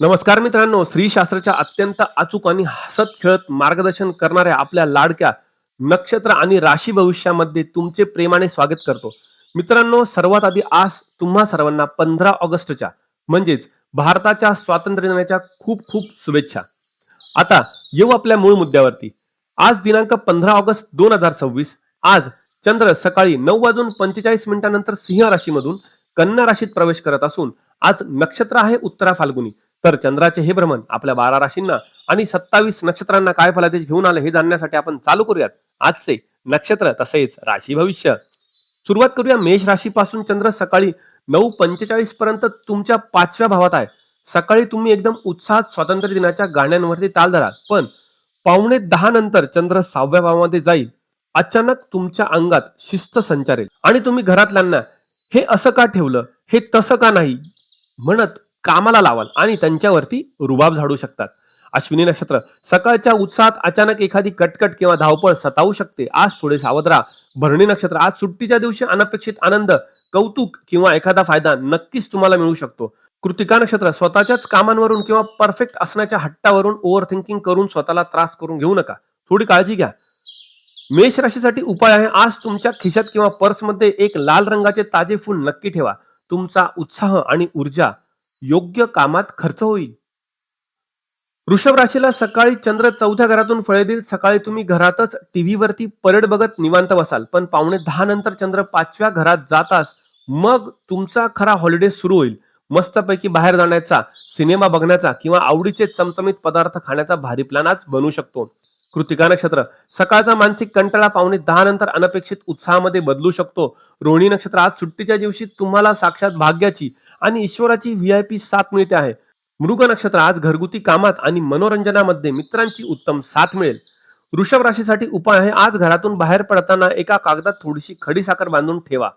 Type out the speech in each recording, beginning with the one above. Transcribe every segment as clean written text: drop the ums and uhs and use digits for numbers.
नमस्कार मित्रांनो, श्री शास्त्राच्या अत्यंत अचूक आणि हसत खेळत मार्गदर्शन करणाऱ्या आपल्या लाडक्या नक्षत्र आणि राशी भविष्यामध्ये तुमचे प्रेमाने स्वागत करतो. मित्रांनो, सर्वात आधी आज तुम्हा सर्वांना 15 ऑगस्टच्या म्हणजेच भारताच्या स्वातंत्र्य दिनाच्या खूप खूप शुभेच्छा. आता येऊ आपल्या मूळ मुद्द्यावरती. आज दिनांक 15 ऑगस्ट 2026. आज चंद्र सकाळी 9:45 सिंह राशीमधून कन्या राशीत प्रवेश करत असून आज नक्षत्र आहे उत्तरा फाल्गुनी. तर चंद्राचे हे भ्रमण आपल्या 12 राशींना आणि 27 नक्षत्रांना काय फलादेश घेऊन आले हे जाणण्यासाठी आपण चालू करूयात आजचे नक्षत्र तसेच राशी भविष्य. सुरुवात करूया मेष राशीपासून. चंद्र सकाळी 9:45 पर्यंत तुमच्या 5व्या भावात आहे. सकाळी तुम्ही एकदम उत्साहात स्वातंत्र्य दिनाच्या गाण्यांवरती ताल धराल, पण 9:45 नंतर चंद्र 6व्या भावामध्ये जाईल. अचानक तुमच्या अंगात शिस्त संचारेल आणि तुम्ही घरातल्यांना हे असं का ठेवलं, हे तसं का नाही म्हणत कामाला लावाल आणि त्यांच्यावरती रुबाब झाडू शकतात. अश्विनी नक्षत्र सकाळच्या उत्साहात अचानक एखादी कटकट किंवा धावपळ सतावू शकते. आज थोडे सावध राहा. भरणी नक्षत्र आज सुट्टीच्या दिवशी अनपेक्षित आनंद, कौतुक किंवा एखादा फायदा नक्कीच तुम्हाला मिळू शकतो. कृतिका नक्षत्र स्वतःच्याच कामांवरून किंवा परफेक्ट असण्याच्या हट्टावरून ओव्हर थिंकिंग करून स्वतःला त्रास करून घेऊ नका. थोडी काळजी घ्या. मेष राशीसाठी उपाय आहे. आज तुमच्या खिशात किंवा पर्समध्ये एक लाल रंगाचे ताजे फूल नक्की ठेवा. तुमचा उत्साह आणि ऊर्जा योग्य कामात खर्च होईल. वृषभ राशीला सकाळी चंद्र 4थ्या घरातून फळे देईल. सकाळी तुम्ही घरातच टीव्ही वरती परेड बघत निवांत बसाल, पण 9:45 नंतर चंद्र 5व्या घरात जाताच मग तुमचा खरा हॉलिडे सुरू होईल. मस्तपैकी बाहेर जाण्याचा, सिनेमा बघण्याचा किंवा आवडीचे चमचमीत पदार्थ खाण्याचा भारी प्लॅन आज बनू शकतो. कृतिका नक्षत्र सकाळचा मानसिक कंटाळा 9:45 नंतर अनपेक्षित उत्साहामध्ये बदलू शकतो. रोहिणी नक्षत्र आज सुट्टीच्या दिवशी तुम्हाला साक्षात भाग्याची आणि ईश्वराची व्हीआयपी साथ मिळते आहे. मृग नक्षत्र आज घरगुती कामात आणि मनोरंजनामध्ये मित्रांची उत्तम साथ मिळेल. वृषभ राशीसाठी उपाय आहे. आज घरातून बाहेर पडताना एका कागदात थोडीशी खडी साखर बांधून ठेवा.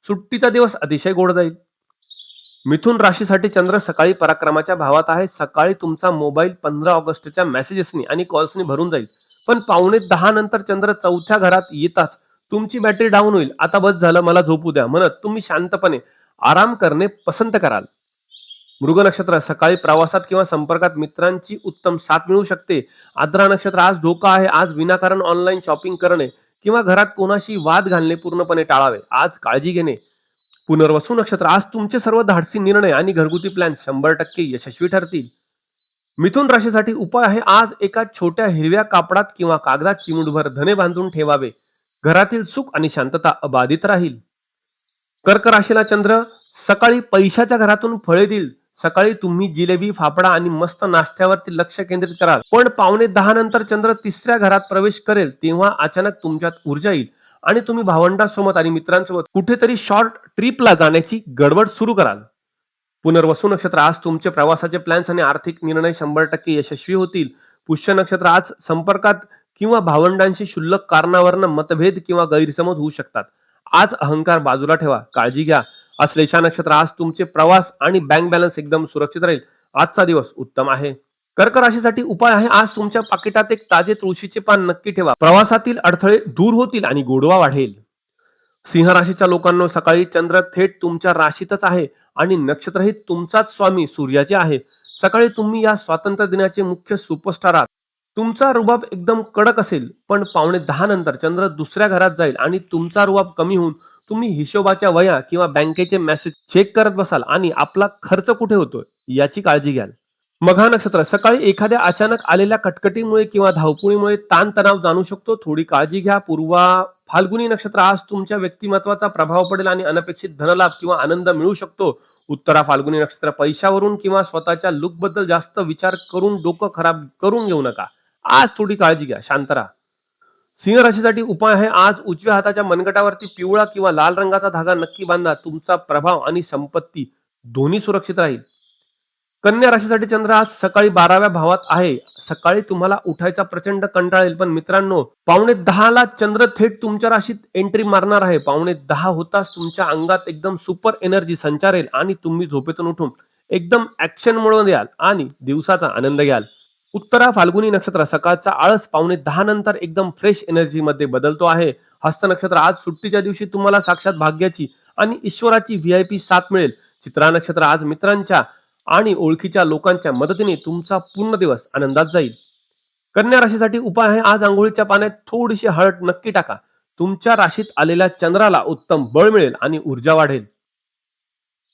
सुट्टीचा दिवस अतिशय गोड जाईल. मिथुन राशीसाठी चंद्र सकाळी पराक्रमाच्या भावात आहे. सकाळी तुमचा मोबाईल 15 ऑगस्टच्या मेसेजेसनी आणि कॉल्सनी भरून जाईल, पण 9:45 नंतर चंद्र 4थ्या घरात येताच तुमची बॅटरी डाऊन होईल. आता बस झालं, मला झोपू द्या म्हणत तुम्ही शांतपणे आराम करणे पसंत कराल. मृग नक्षत्र सकाळी प्रवासात किंवा संपर्कात मित्रांची उत्तम साथ मिळू शकते. आद्रा नक्षत्र आज धोका आहे. आज विनाकारण ऑनलाईन शॉपिंग करणे किंवा घरात कोणाशी वाद घालणे पूर्णपणे टाळावे. आज काळजी घेणे. पुनर्वसू नक्षत्र आज तुमचे सर्व धाडसी निर्णय आणि घरगुती प्लॅन 100% यशस्वी ठरतील. मिथुन राशीसाठी उपाय आहे. आज एका छोट्या हिरव्या कापडात किंवा कागदात चिमूटभर धने बांधून ठेवावे. घरातील सुख आणि शांतता अबाधित राहील. कर्क राशीला चंद्र सकाळी पैशाच्या घरातून फळे देईल. सकाळी तुम्ही जिलेबी, फाफडा आणि मस्त नाश्त्यावरती लक्ष केंद्रित कराल, पण 9:45 नंतर चंद्र 3ऱ्या घरात प्रवेश करेल तेव्हा अचानक तुमच्यात ऊर्जा येईल आणि तुम्ही भावंडांसोबत आणि मित्रांसोबत कुठेतरी शॉर्ट ट्रिपला जाण्याची गडबड सुरू कराल. पुनर्वसू नक्षत्र आज तुमचे प्रवासाचे प्लॅन्स आणि आर्थिक निर्णय 100% यशस्वी होतील. पुष्य नक्षत्र आज संपर्कात किंवा भावंडांशी क्षुल्लक कारणावरनं मतभेद किंवा गैरसमज होऊ शकतात. आज अहंकार बाजूला ठेवा, काळजी घ्या. अश्लेषा नक्षत्र आज तुमचे प्रवास आणि बँक बॅलन्स एकदम सुरक्षित राहील. आजचा दिवस उत्तम आहे. कर्क राशीसाठी उपाय आहे. आज तुमच्या पाकिटात एक ताजे तुळशीचे पान नक्की ठेवा. प्रवासातील अडथळे दूर होतील आणि गोडवा वाढेल. सिंह राशीच्या लोकांनो, सकाळी चंद्र थेट तुमच्या राशीतच आहे आणि नक्षत्रही तुमचाच स्वामी सूर्याचे आहे. सकाळी तुम्ही या स्वातंत्र्य दिनाचे मुख्य सुपरस्टार आहात. तुमचा रुबाब एकदम कडक असेल, पण 9:45 नंतर चंद्र 2ऱ्या घरात जाईल आणि तुमचा रुबाब कमी होऊन तुम्ही हिशोबाच्या वह्या किंवा बँकेचे मेसेज चेक करत बसाल आणि आपला खर्च कुठे होतोय याची काळजी घ्याल. मघा नक्षत्र सकाळी एखाद्या अचानक आलेल्या कटकटीमुळे किंवा धावपळीमुळे ताणतणाव जाणू शकतो. थोडी काळजी घ्या. पूर्वा फाल्गुनी नक्षत्र आज तुमच्या व्यक्तिमत्वाचा प्रभाव पडेल आणि अनपेक्षित धनलाभ किंवा आनंद मिळू शकतो. उत्तरा फाल्गुनी नक्षत्र पैशावरून किंवा स्वतःच्या लुक बद्दल जास्त विचार करून डोकं खराब करून घेऊ नका. आज थोडी काळजी घ्या, शांत राहा. सिंह राशीसाठी उपाय आहे. आज उजव्या हाताच्या मनगटावरती पिवळा किंवा लाल रंगाचा धागा नक्की बांधा. तुमचा प्रभाव आणि संपत्ती दोन्ही सुरक्षित राहील. कन्या राशीसाठी चंद्र आज सकाळी 12व्या भावात आहे. सकाळी तुम्हाला उठायचा प्रचंड कंटाळा येईल, पण मित्रांनो 9:45 चंद्र थेट तुमच्या राशीत एंट्री मारणार आहे. 9:45 होताच तुमच्या अंगात एकदम सुपर एनर्जी संचारेल आणि तुम्ही झोपेतून उठून एकदम ऍक्शन मोडमध्ये याल आणि दिवसाचा आनंद घ्याल. उत्तरा फाल्गुनी नक्षत्र सकाळचा आळस 9:45 नंतर एकदम फ्रेश एनर्जी मध्ये बदलतो आहे. हस्त नक्षत्र आज सुट्टीच्या दिवशी तुम्हाला साक्षात भाग्याची आणि ईश्वराची व्हीआयपी साथ मिळेल. चित्रा नक्षत्र आज मित्रांच्या आणि ओळखीच्या लोकांच्या मदतीने तुमचा पूर्ण दिवस आनंदात जाईल. कन्या राशीसाठी उपाय आहे, आज अंघोळीच्या पाण्यात थोडीशी हळद नक्की टाका. तुमच्या राशीत आलेल्या चंद्राला उत्तम बळ मिळेल आणि ऊर्जा वाढेल.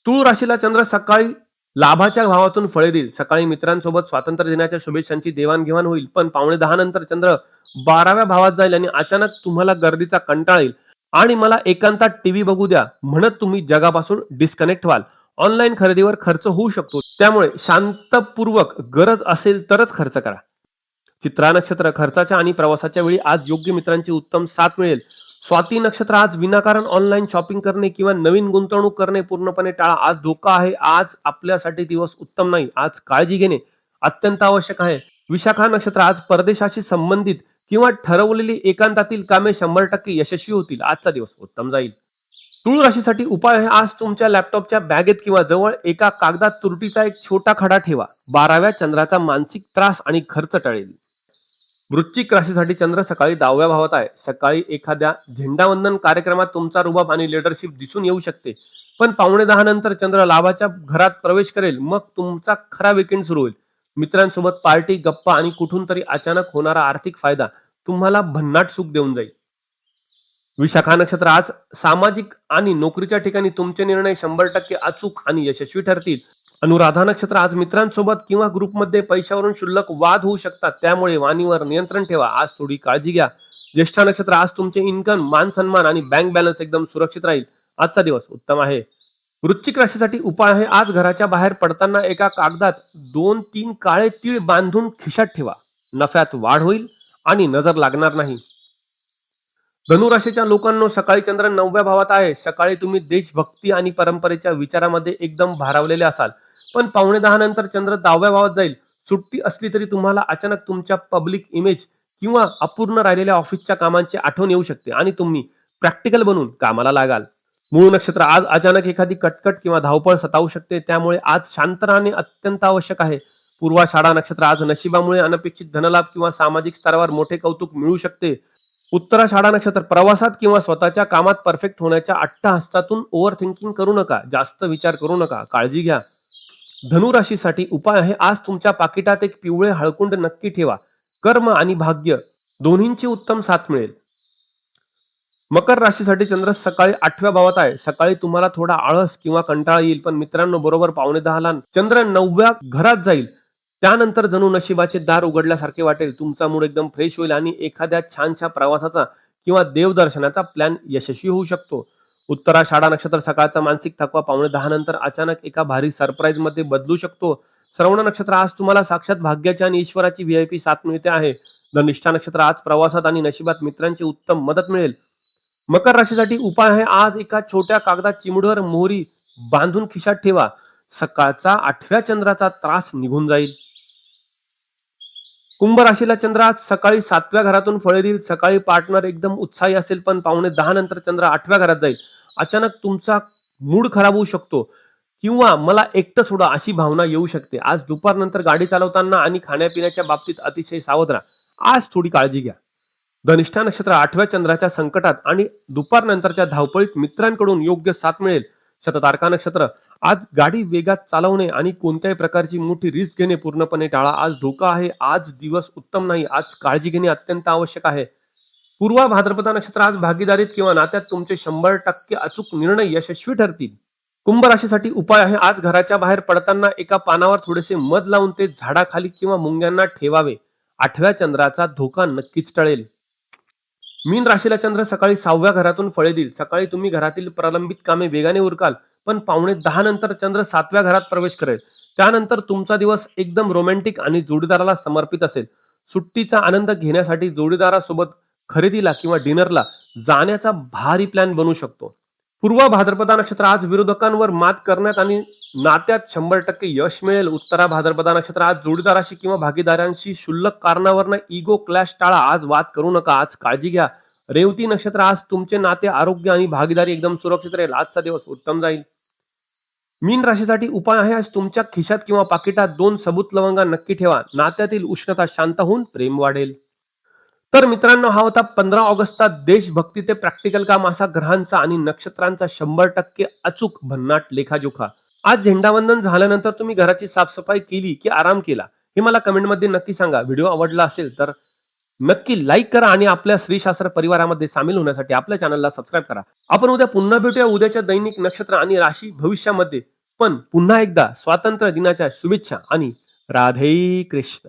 तूळ राशीला चंद्र सकाळी लाभाच्या भावातून फळे देईल. सकाळी मित्रांसोबत स्वातंत्र्य दिनाच्या शुभेच्छांची देवाणघेवाण होईल, पण पावणे 10 नंतर चंद्र 12व्या भावात जाईल आणि अचानक तुम्हाला गर्दीचा कंटाळा येईल आणि मला एकांतात टीव्ही बघू द्या म्हणत तुम्ही जगापासून डिस्कनेक्ट व्हाल. ऑनलाईन खरेदीवर खर्च होऊ शकतो, त्यामुळे शांतपूर्वक गरज असेल तरच खर्च करा. चित्रा नक्षत्र खर्चाच्या आणि प्रवासाच्या वेळी आज योग्य मित्रांची उत्तम साथ मिळेल. स्वाती नक्षत्र आज विनाकारण ऑनलाईन शॉपिंग करणे किंवा नवीन गुंतवणूक करणे पूर्णपणे टाळा. आज धोका आहे. आज आपल्यासाठी दिवस उत्तम नाही. आज काळजी घेणे अत्यंत आवश्यक आहे. विशाखा नक्षत्र आज परदेशाशी संबंधित किंवा ठरवलेली एकांतातील कामे 100% यशस्वी होतील. आजचा दिवस उत्तम जाईल. तूळ राशीसाठी उपाय आहे, आज तुमच्या लॅपटॉपच्या बॅगेत किंवा जवळ एका कागदात तुरटीचा एक छोटा खडा ठेवा. 12व्या चंद्राचा मानसिक त्रास आणि खर्च टळेल. वृश्चिक राशीसाठी चंद्र सकाळी 10व्या भावात आहे. सकाळी एखाद्या झेंडावंदन कार्यक्रमात तुमचा रुबाब आणि लीडरशिप दिसून येऊ शकते, पण पावणे 10 नंतर चंद्र लाभाच्या घरात प्रवेश करेल. मग तुमचा खरा विकेंड सुरू होईल. मित्रांसोबत पार्टी, गप्पा आणि कुठून तरी अचानक होणारा आर्थिक फायदा तुम्हाला भन्नाट सुख देऊन जाईल. विशाखा नक्षत्र आज सामाजिक आणि नोकरीच्या ठिकाणी तुमचे निर्णय 100% अचूक आणि यशस्वी ठरतील. अनुराधा नक्षत्र आज मित्रांसोबत किंवा ग्रुपमध्ये पैशावरून क्षुल्लक वाद होऊ शकतात, त्यामुळे वाणीवर नियंत्रण ठेवा. आज थोडी काळजी घ्या. ज्येष्ठा नक्षत्र आज तुमचे इन्कम, मान सन्मान आणि बँक बॅलन्स एकदम सुरक्षित राहील. आजचा दिवस उत्तम आहे. वृश्चिक राशीसाठी उपाय आहे, आज घराच्या बाहेर पडताना एका कागदात 2-3 काळे तीळ बांधून खिशात ठेवा. नफ्यात वाढ होईल आणि नजर लागणार नाही. धनुराशीच्या लोकांनो, सकाळी चंद्र 9व्या भावात आहे. सकाळी तुम्ही देशभक्ती आणि परंपरेच्या विचारामध्ये एकदम भारावलेले असाल, पण पावणे 10 नंतर चंद्र 10व्या भावात जाईल. सुट्टी असली तरी तुम्हाला अचानक तुमच्या पब्लिक इमेज किंवा अपूर्ण राहिलेल्या ऑफिसच्या कामांची आठवण येऊ शकते आणि तुम्ही प्रॅक्टिकल बनून कामाला लागाल. मूळ नक्षत्र आज अचानक एखादी कटकट किंवा धावपळ सतावू शकते, त्यामुळे आज शांत राहणे अत्यंत आवश्यक आहे. पूर्वाषाढा नक्षत्र आज नशिबामुळे अनपेक्षित धनलाभ किंवा सामाजिक स्तरावर मोठे कौतुक मिळू शकते. उत्तराषाढा नक्षत्र प्रवासात किंवा स्वतःच्या कामात परफेक्ट होण्याच्या अट्टहासातून ओव्हर थिंकिंग करू नका. जास्त विचार करू नका. काळजी घ्या. धनुराशीसाठी उपाय आहे, आज तुमच्या पाकिटात एक पिवळे हळकुंड नक्की ठेवा. कर्म आणि भाग्य दोन्हींची उत्तम साथ मिळेल. मकर राशीसाठी चंद्र सकाळी 8व्या भावात आहे. सकाळी तुम्हाला थोडा आळस किंवा कंटाळा येईल, पण मित्रांनो, बरोबर पावणे 10ला चंद्र 9व्या घरात जाईल. त्यानंतर जणू नशिबाचे दार उघडल्यासारखे वाटेल. तुमचा मूड एकदम फ्रेश होईल आणि एखाद्या छानशा प्रवासाचा किंवा देवदर्शनाचा प्लॅन यशस्वी होऊ शकतो. उत्तराषाढा नक्षत्र सकाळचा मानसिक थकवा पावणे 10 नंतर अचानक एका भारी सरप्राईज मध्ये बदलू शकतो. श्रवण नक्षत्र आज तुम्हाला साक्षात भाग्याची आणि ईश्वराची व्हीआयपी साथ मिळते आहे. धनिष्ठा नक्षत्र आज प्रवासात आणि नशिबात मित्रांची उत्तम मदत मिळेल. मकर राशीसाठी उपाय आहे, आज एका छोट्या कागदात चिमुडवर मोहरी बांधून खिशात ठेवा. सकाळचा 8व्या चंद्राचा त्रास निघून जाईल. कुंभ राशीला चंद्र आज सकाळी 7व्या घरातून फळे देईल. सकाळी पार्टनर एकदम उत्साही असेल, पण पावणे 10 नंतर चंद्र 8व्या घरात जाईल. अचानक तुमचा मूड खराब होऊ शकतो किंवा मला एकटं सोडा अशी भावना येऊ शकते. आज दुपारनंतर गाडी चालवताना आणि खाण्यापिण्याच्या बाबतीत अतिशय सावध राहा. आज थोडी काळजी घ्या. धनिष्ठा नक्षत्र 8व्या चंद्राच्या संकटात आणि दुपारनंतरच्या धावपळीत मित्रांकडून योग्य साथ मिळेल. शततारका नक्षत्र आज गाडी वेगात चालवणे आणि कोणत्याही प्रकारची मोठी रिस्क घेणे पूर्णपणे टाळा. आज धोका आहे. आज दिवस उत्तम नाही. आज काळजी घेणे अत्यंत आवश्यक आहे. पूर्वा भाद्रपदा नक्षत्र आज भागीदारीत किंवा नात्यात तुमचे 100% अचूक निर्णय यशस्वी ठरतील. कुंभ राशीसाठी उपाय आहे, आज घराच्या बाहेर पडताना एका पानावर थोडेसे मध लावून ते झाडाखाली किंवा मुंग्यांना ठेवावे. 8व्या चंद्राचा धोका नक्कीच टळेल. मीन राशीला चंद्र सकाळी 6व्या घरातून फळे देईल. सकाळी तुम्ही घरातील प्रलंबित कामे वेगाने उरकाल, पण पावणे 10 नंतर चंद्र 7व्या घरात प्रवेश करेल. त्यानंतर तुमचा दिवस एकदम रोमॅन्टिक आणि जोडीदाराला समर्पित असेल. सुट्टीचा आनंद घेण्यासाठी जोडीदारासोबत खरेदीला किंवा डिनरला जाण्याचा भारी प्लॅन बनू शकतो. पूर्व भाद्रपदा नक्षत्र आज विरोधकांवर मात करण्यात आणि नात्यात 100% यश मिळेल. उत्तरा भाद्रपदा नक्षत्र आज जोडीदाराशी किंवा भागीदारांशी क्षुल्लक कारणावरनं इगो क्लॅश टाळा. आज वाद करू नका. आज काळजी घ्या. रेवती नक्षत्र आज तुमचे नाते, आरोग्य आणि भागीदारी एकदम सुरक्षित राहील. आजचा दिवस उत्तम जाईल. मीन राशीसाठी उपाय आहे, आज तुमच्या खिशात किंवा पाकिटात 2 सबूत लवंगा नक्की ठेवा. नात्यातील उष्णता शांत होऊन प्रेम वाढेल. तर मित्रांनो, हा होता 15 ऑगस्टचा देशभक्ती ते प्रॅक्टिकल काम असा ग्रहांचा आणि नक्षत्रांचा 100% अचूक भन्नाट लेखाजोखा. आज झेंडावंदन झाल्यानंतर तुम्ही घराची साफसफाई केली की आराम केला हे मला कमेंटमध्ये नक्की सांगा. व्हिडिओ आवडला असेल तर नक्की लाईक करा आणि आपल्या श्रीशास्त्र परिवारामध्ये सामील होण्यासाठी आपल्या चॅनलला सबस्क्राईब करा. आपण उद्या पुन्हा भेटूया उद्याच्या दैनिक नक्षत्र आणि राशी भविष्यामध्ये. पण पुन्हा एकदा स्वातंत्र्य दिनाच्या शुभेच्छा आणि राधे कृष्ण.